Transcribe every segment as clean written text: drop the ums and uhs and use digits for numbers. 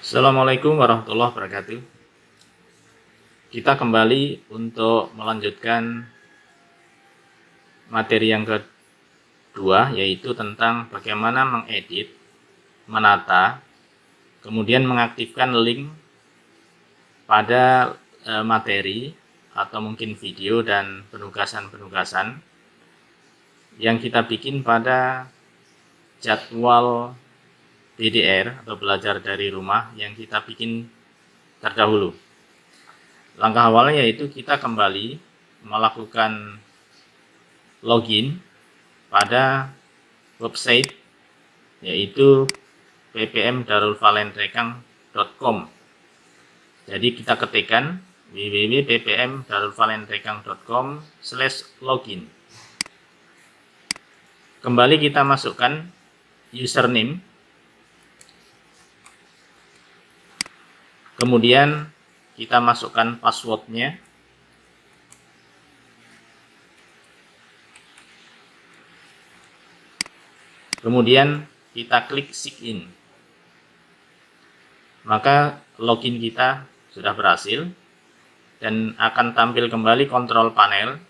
Assalamualaikum warahmatullahi wabarakatuh. Kita kembali untuk melanjutkan materi yang kedua, yaitu tentang bagaimana mengedit, menata, kemudian mengaktifkan link pada materi atau mungkin video dan penugasan-penugasan yang kita bikin pada jadwal BDR atau belajar dari rumah yang kita bikin terdahulu. Langkah awalnya yaitu kita kembali melakukan login pada website yaitu ppmdarulvalentrekang.com. Jadi kita ketikkan www.ppmdarulvalentrekang.com/login. Kembali kita masukkan username, kemudian kita masukkan passwordnya, kemudian kita klik sign in. Maka login kita sudah berhasil dan akan tampil kembali kontrol panel.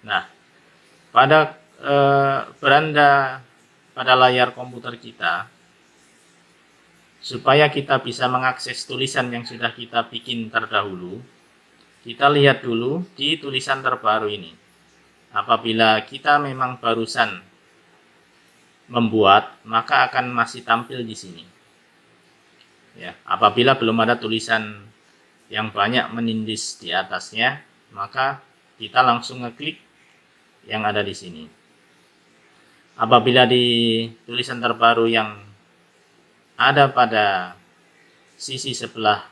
Nah, pada beranda pada layar komputer kita, supaya kita bisa mengakses tulisan yang sudah kita bikin terdahulu, kita lihat dulu di tulisan terbaru ini. Apabila kita memang barusan membuat, maka akan masih tampil di sini. Ya, apabila belum ada tulisan yang banyak menindis di atasnya, maka kita langsung ngeklik yang ada di sini. Apabila di tulisan terbaru yang ada pada sisi sebelah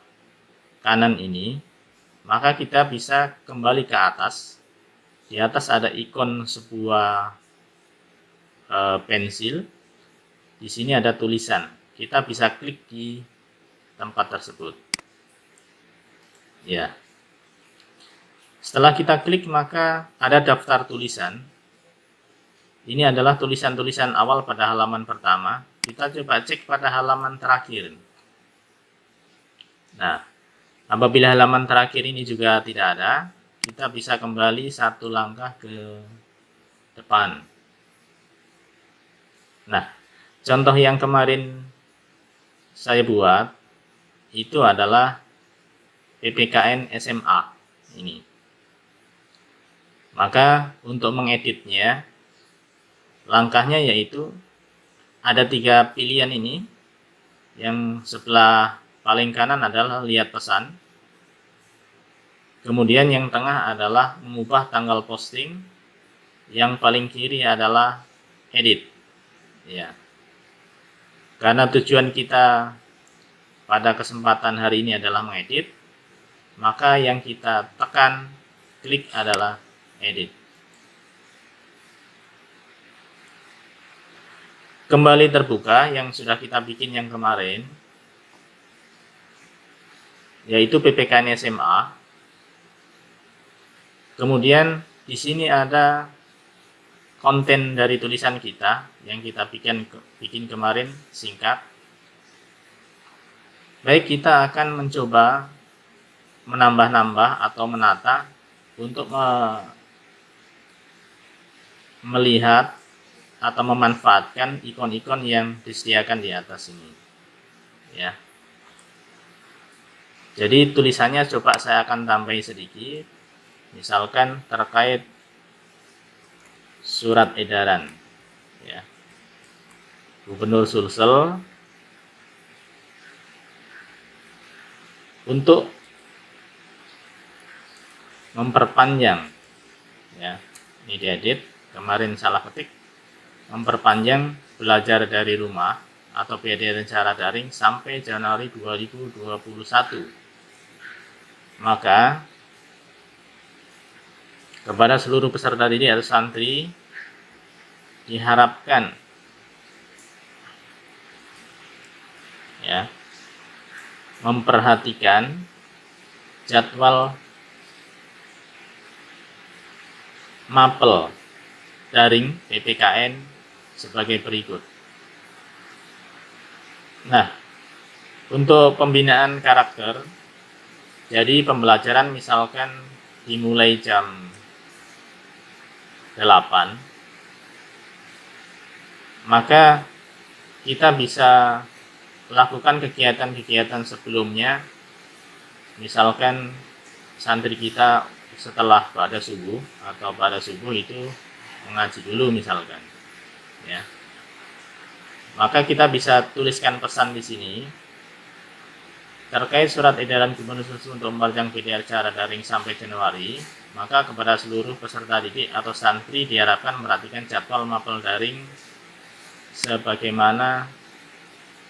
kanan ini, maka kita bisa kembali ke atas. Di atas ada ikon sebuah pensil. Di sini ada tulisan. Kita bisa klik di tempat tersebut. Ya. Setelah kita klik, maka ada daftar tulisan. Ini adalah tulisan-tulisan awal pada halaman pertama. Kita coba cek pada halaman terakhir. Nah, apabila halaman terakhir ini juga tidak ada, kita bisa kembali satu langkah ke depan. Nah, contoh yang kemarin saya buat itu adalah PPKN SMA ini. Maka untuk mengeditnya, langkahnya yaitu ada 3 pilihan ini. Yang sebelah paling kanan adalah lihat pesan. Kemudian yang tengah adalah mengubah tanggal posting. Yang paling kiri adalah edit. Ya. Karena tujuan kita pada kesempatan hari ini adalah mengedit, maka yang kita tekan klik adalah edit. Kembali terbuka yang sudah kita bikin yang kemarin, yaitu PPKN SMA. Kemudian di sini ada konten dari tulisan kita yang kita bikin kemarin singkat. Baik, kita akan mencoba menambah-nambah atau menata untuk melihat atau memanfaatkan ikon-ikon yang disediakan di atas ini. Ya. Jadi tulisannya coba saya akan tambahin sedikit. Misalkan terkait surat edaran, ya, Gubernur Sulsel untuk memperpanjang, ya, ini diedit, kemarin salah ketik, memperpanjang belajar dari rumah atau BDR secara daring sampai Januari 2021. Maka kepada seluruh peserta didik atau santri diharapkan, ya, memperhatikan jadwal mapel daring PPKN sebagai berikut. Nah, Untuk pembinaan karakter, jadi pembelajaran misalkan dimulai jam 8, maka kita bisa lakukan kegiatan-kegiatan sebelumnya. Misalkan santri kita setelah pada subuh atau pada subuh itu mengaji dulu misalkan, ya. Maka kita bisa tuliskan pesan di sini terkait surat edaran Gubernur Susu untuk memperpanjang PDR secara daring sampai Januari. Maka kepada seluruh peserta didik atau santri diharapkan memperhatikan jadwal mapel daring sebagaimana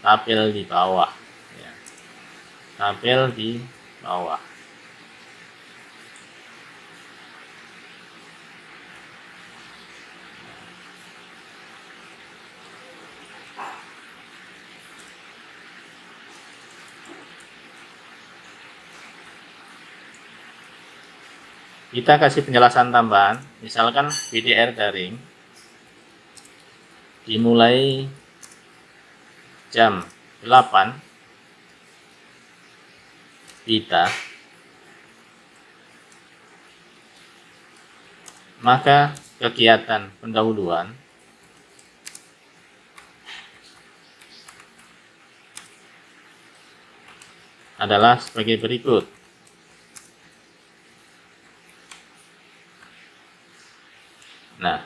tabel di bawah, ya. Tabel di bawah. Kita kasih penjelasan tambahan, misalkan PDR daring dimulai jam 8 kita, maka kegiatan pendahuluan adalah sebagai berikut. Nah,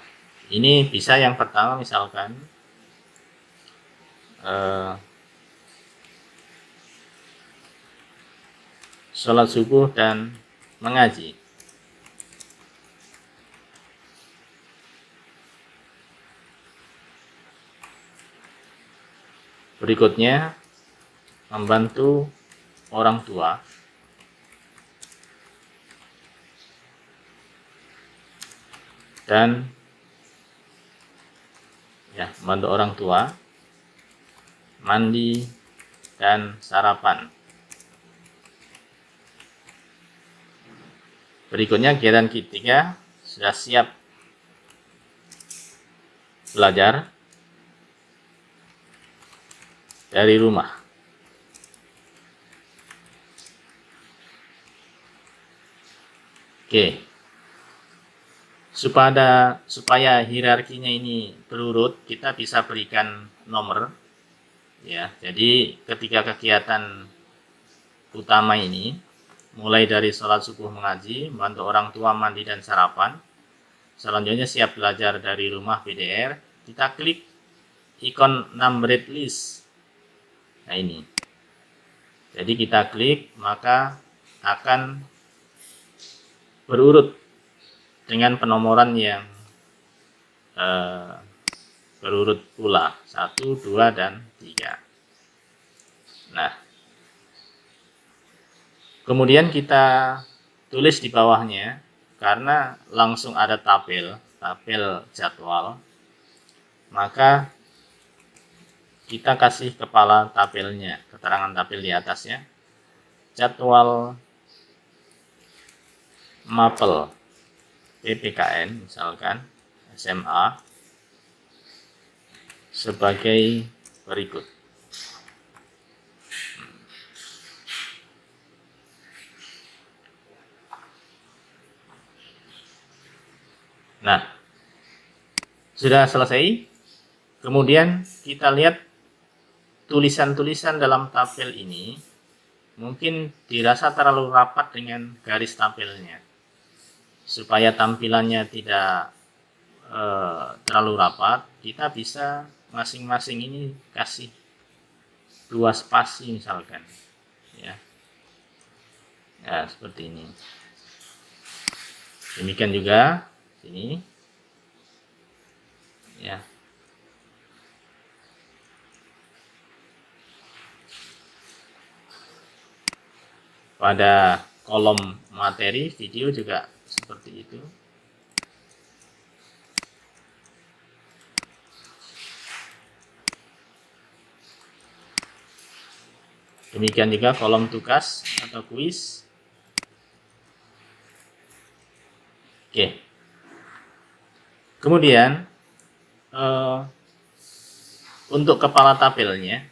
ini bisa yang pertama misalkan sholat subuh dan mengaji. Berikutnya, membantu orang tua. Dan ya, membantu orang tua, mandi dan sarapan. Berikutnya kegiatan ketiga, sudah siap belajar dari rumah. Oke. Supaya hierarkinya ini berurut, kita bisa berikan nomor, ya. Jadi ketika kegiatan utama ini mulai dari sholat subuh mengaji, membantu orang tua mandi dan sarapan, selanjutnya siap belajar dari rumah PDR, kita klik ikon numbered list. Nah ini, jadi kita klik maka akan berurut dengan penomoran yang berurut pula 1, 2, dan 3. Nah, kemudian kita tulis di bawahnya, karena langsung ada tabel jadwal, maka kita kasih kepala tabelnya, keterangan tabel di atasnya, jadwal mapel PPKN misalkan SMA sebagai berikut. Nah, sudah selesai. Kemudian kita lihat tulisan-tulisan dalam tabel ini mungkin dirasa terlalu rapat dengan garis tabelnya. Supaya tampilannya tidak terlalu rapat, kita bisa masing-masing ini kasih 2 spasi misalkan, ya. Ya, seperti ini. Demikian juga sini, ya. Pada kolom materi video juga seperti itu. Demikian juga kolom tugas atau kuis. Oke. Kemudian untuk kepala tabelnya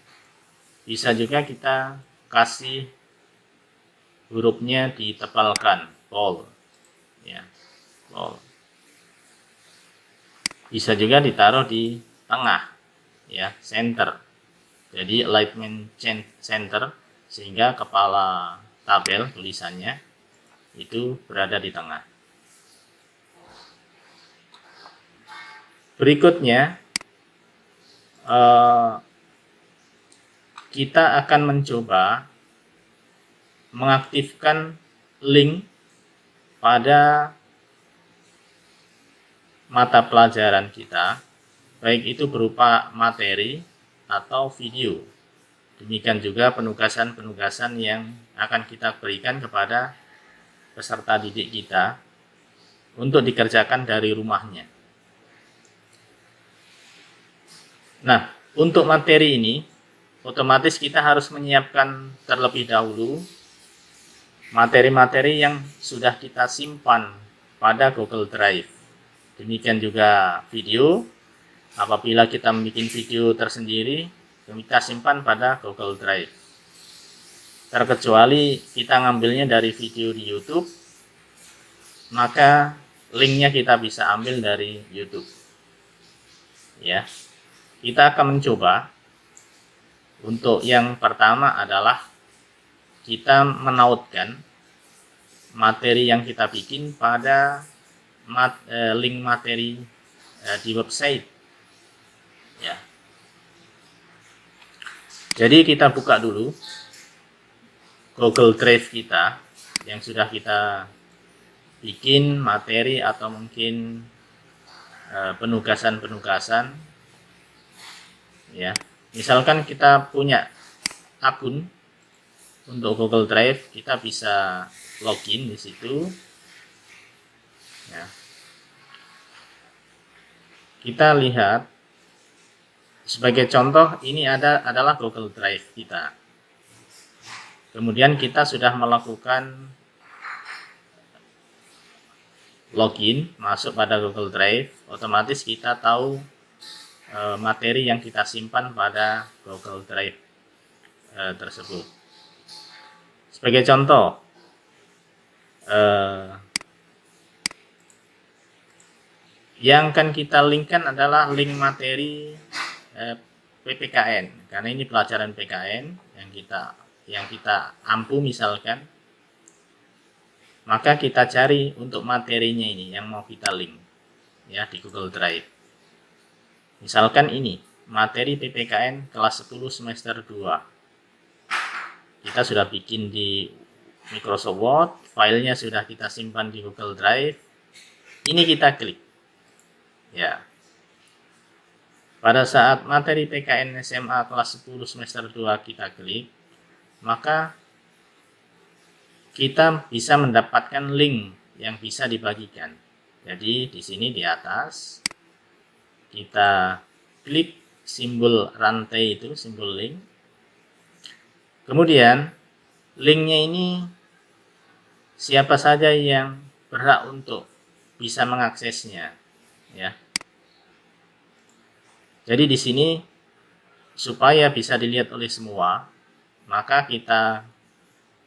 Bisa juga kita kasih hurufnya ditepalkan, bold, ya, bold. Bisa juga ditaruh di tengah, ya, center. Jadi alignment center, sehingga kepala tabel tulisannya itu berada di tengah. Berikutnya kita akan mencoba mengaktifkan link pada mata pelajaran kita, baik itu berupa materi atau video. Demikian juga penugasan-penugasan yang akan kita berikan kepada peserta didik kita untuk dikerjakan dari rumahnya. Nah, untuk materi ini otomatis kita harus menyiapkan terlebih dahulu materi-materi yang sudah kita simpan pada Google Drive. Demikian juga video, apabila kita membuat video tersendiri, kita simpan pada Google Drive. Terkecuali kita ngambilnya dari video di YouTube, maka linknya kita bisa ambil dari YouTube. Ya, kita akan mencoba. Untuk yang pertama adalah kita menautkan materi yang kita bikin pada link materi di website, ya. Jadi kita buka dulu Google Drive kita yang sudah kita bikin materi atau mungkin penugasan-penugasan, ya. Misalkan kita punya akun untuk Google Drive, kita bisa login di situ, ya. Kita lihat sebagai contoh, ini adalah Google Drive kita. Kemudian kita sudah melakukan login masuk pada Google Drive, otomatis kita tahu materi yang kita simpan pada Google Drive tersebut. Sebagai contoh, yang akan kita linkkan adalah link materi PPKN, karena ini pelajaran PKN yang kita ampu misalkan, maka kita cari untuk materinya ini yang mau kita link, ya, di Google Drive. Misalkan ini materi PPKN kelas 10 semester 2. Kita sudah bikin di Microsoft Word, filenya sudah kita simpan di Google Drive. Ini kita klik, ya. Pada saat materi PKN SMA kelas 10 semester 2 kita klik, maka kita bisa mendapatkan link yang bisa dibagikan. Jadi di sini di atas kita klik simbol rantai itu, simbol link. Kemudian linknya ini siapa saja yang berhak untuk bisa mengaksesnya, ya. Jadi di sini supaya bisa dilihat oleh semua, maka kita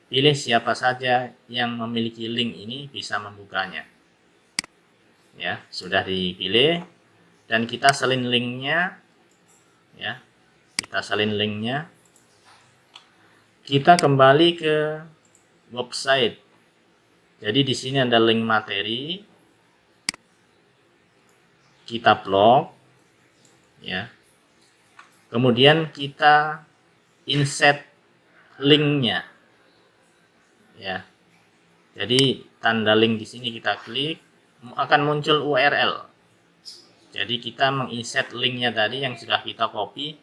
pilih siapa saja yang memiliki link ini bisa membukanya. Ya, sudah dipilih dan kita salin linknya, ya. Kita salin linknya. Kita kembali ke website. Jadi di sini ada link materi. Kita blok, ya. Kemudian kita insert linknya, ya. Jadi tanda link di sini kita klik, akan muncul URL. Jadi kita menginsert linknya tadi yang sudah kita copy,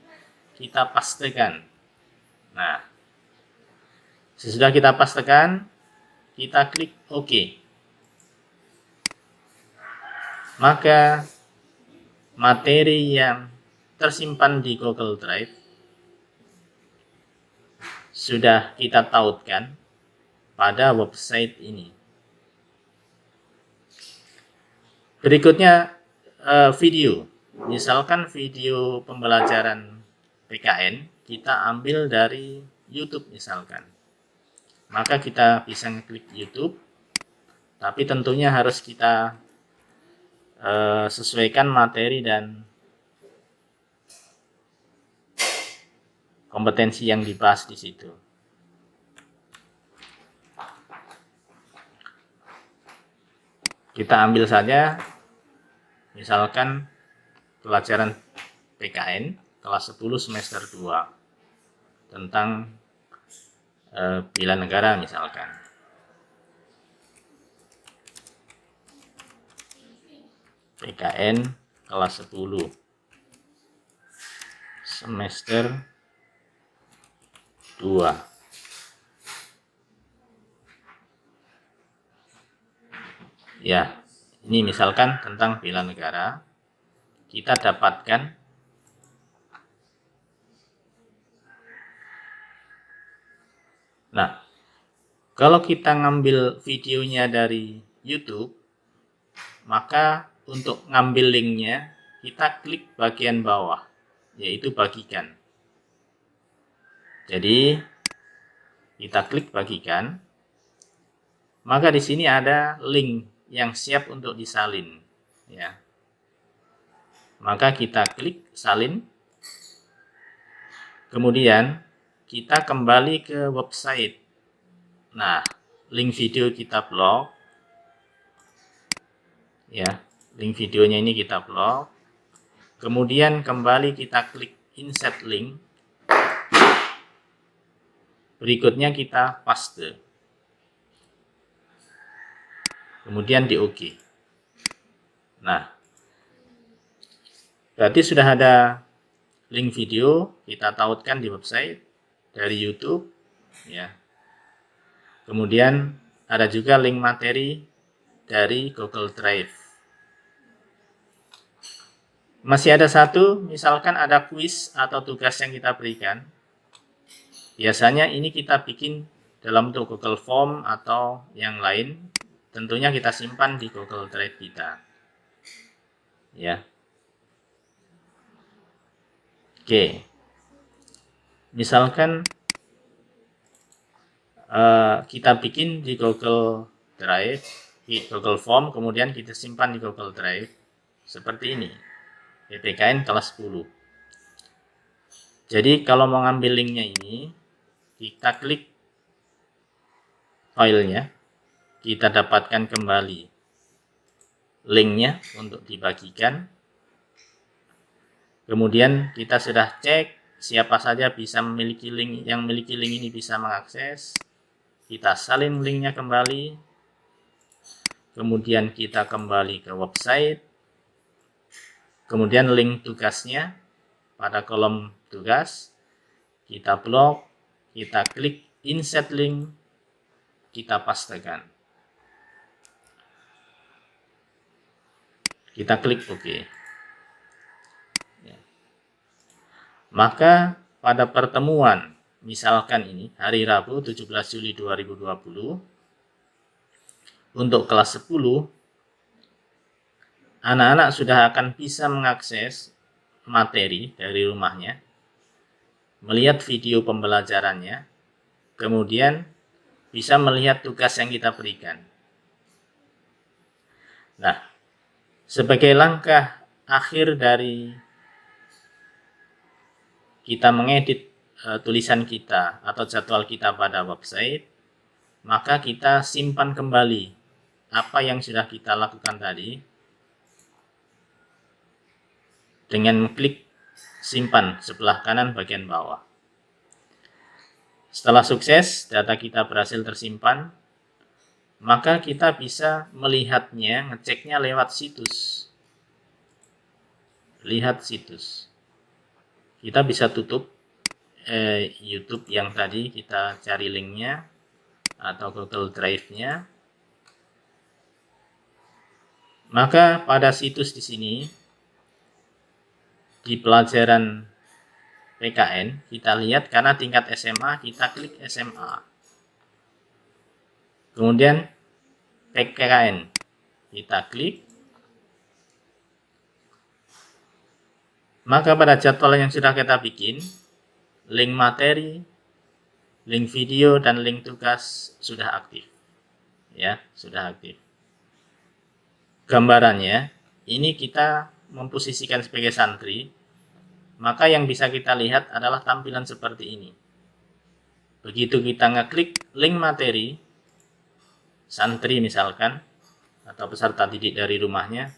kita pastekan. Nah, sesudah kita pastekan, kita klik OK. Maka materi yang tersimpan di Google Drive sudah kita tautkan pada website ini. Berikutnya video. Misalkan video pembelajaran PKN, kita ambil dari YouTube misalkan. Maka kita bisa ngeklik YouTube, tapi tentunya harus kita sesuaikan materi dan kompetensi yang dibahas di situ. Kita ambil saja misalkan pelajaran PKN kelas 10 semester 2 tentang bela negara misalkan. PKN kelas 10 semester 2. Ya, ini misalkan tentang bela negara. Kita dapatkan nah, kalau kita ngambil videonya dari YouTube, maka untuk ngambil linknya kita klik bagian bawah, yaitu bagikan. Jadi kita klik bagikan, maka di sini ada link yang siap untuk disalin, ya. Maka kita klik salin, kemudian kita kembali ke website. Nah, link video kita blok, ya, link videonya ini kita blok. Kemudian kembali kita klik insert link. Berikutnya kita paste. Kemudian di OK. Nah, berarti sudah ada link video kita tautkan di website dari YouTube, ya. Kemudian ada juga link materi dari Google Drive. Masih ada satu, misalkan ada kuis atau tugas yang kita berikan. Biasanya ini kita bikin dalam bentuk Google Form atau yang lain. Tentunya kita simpan di Google Drive kita. Ya. Oke. Misalkan kita bikin di Google Drive, di Google Form, kemudian kita simpan di Google Drive seperti ini, PPKN kelas 10. Jadi kalau mau ngambil linknya ini, kita klik filenya, kita dapatkan kembali linknya untuk dibagikan. Kemudian kita sudah cek siapa saja bisa memiliki link, yang memiliki link ini bisa mengakses. Kita salin linknya kembali, kemudian kita kembali ke website, kemudian link tugasnya pada kolom tugas, kita blok, kita klik insert link, kita pastekan. Kita klik OK. Ya. Maka pada pertemuan misalkan ini hari Rabu 17 Juli 2020 untuk kelas 10, anak-anak sudah akan bisa mengakses materi dari rumahnya, melihat video pembelajarannya, kemudian bisa melihat tugas yang kita berikan. Nah, sebagai langkah akhir dari kita mengedit tulisan kita atau jadwal kita pada website, maka kita simpan kembali apa yang sudah kita lakukan tadi dengan klik simpan sebelah kanan bagian bawah. Setelah sukses, data kita berhasil tersimpan, maka kita bisa melihatnya, ngeceknya lewat situs. Lihat situs. Kita bisa tutup YouTube yang tadi kita cari linknya atau Google Drive-nya. Maka pada situs di sini di pelajaran PKN kita lihat karena tingkat SMA, kita klik SMA. Kemudian PKN kita klik. Maka pada jadwal yang sudah kita bikin, link materi, link video, dan link tugas sudah aktif. Ya, sudah aktif. Gambarannya, ini kita memposisikan sebagai santri, maka yang bisa kita lihat adalah tampilan seperti ini. Begitu kita ngeklik link materi, santri misalkan, atau peserta didik dari rumahnya,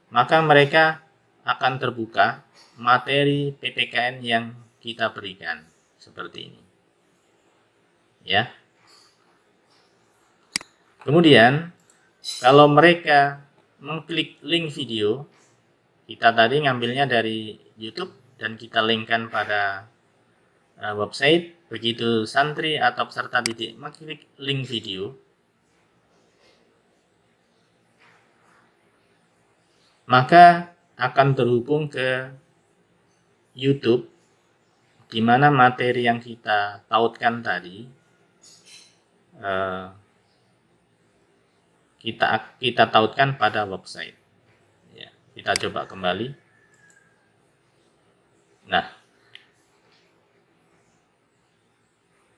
maka mereka akan terbuka materi PPKN yang kita berikan seperti ini. Ya. Kemudian kalau mereka mengklik link video, kita tadi ngambilnya dari YouTube dan kita linkkan pada website. Begitu santri atau peserta didik mengklik link video, maka akan terhubung ke YouTube, di mana materi yang kita tautkan tadi kita tautkan pada website. Ya, kita coba kembali. Nah,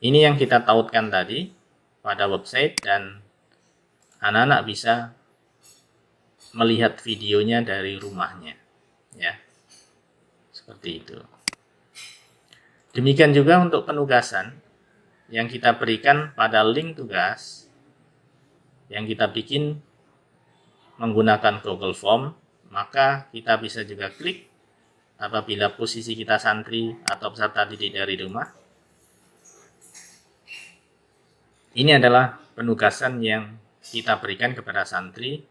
ini yang kita tautkan tadi pada website dan anak-anak bisa melihat videonya dari rumahnya. Ya, seperti itu. Demikian juga untuk penugasan yang kita berikan pada link tugas yang kita bikin menggunakan Google Form, maka kita bisa juga klik apabila posisi kita santri atau peserta didik dari rumah. Ini adalah penugasan yang kita berikan kepada santri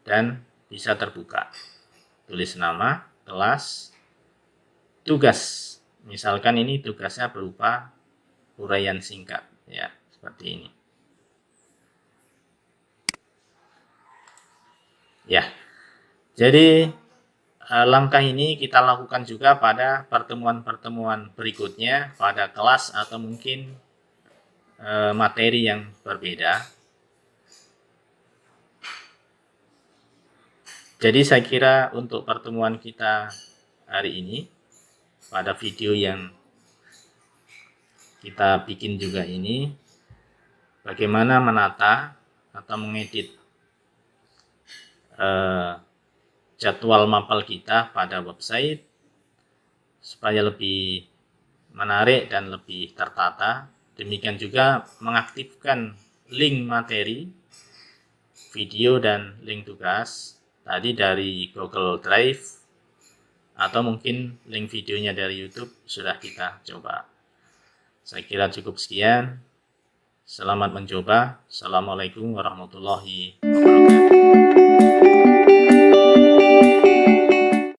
dan bisa terbuka. Tulis nama, kelas, tugas. Misalkan ini tugasnya berupa uraian singkat, ya, seperti ini. Ya, jadi langkah ini kita lakukan juga pada pertemuan-pertemuan berikutnya, pada kelas atau mungkin materi yang berbeda. Jadi saya kira untuk pertemuan kita hari ini, pada video yang kita bikin juga ini, bagaimana menata atau mengedit jadwal mapel kita pada website supaya lebih menarik dan lebih tertata. Demikian juga mengaktifkan link materi, video, dan link tugas tadi dari Google Drive atau mungkin link videonya dari YouTube sudah kita coba. Saya kira cukup sekian. Selamat mencoba. Assalamualaikum warahmatullahi wabarakatuh.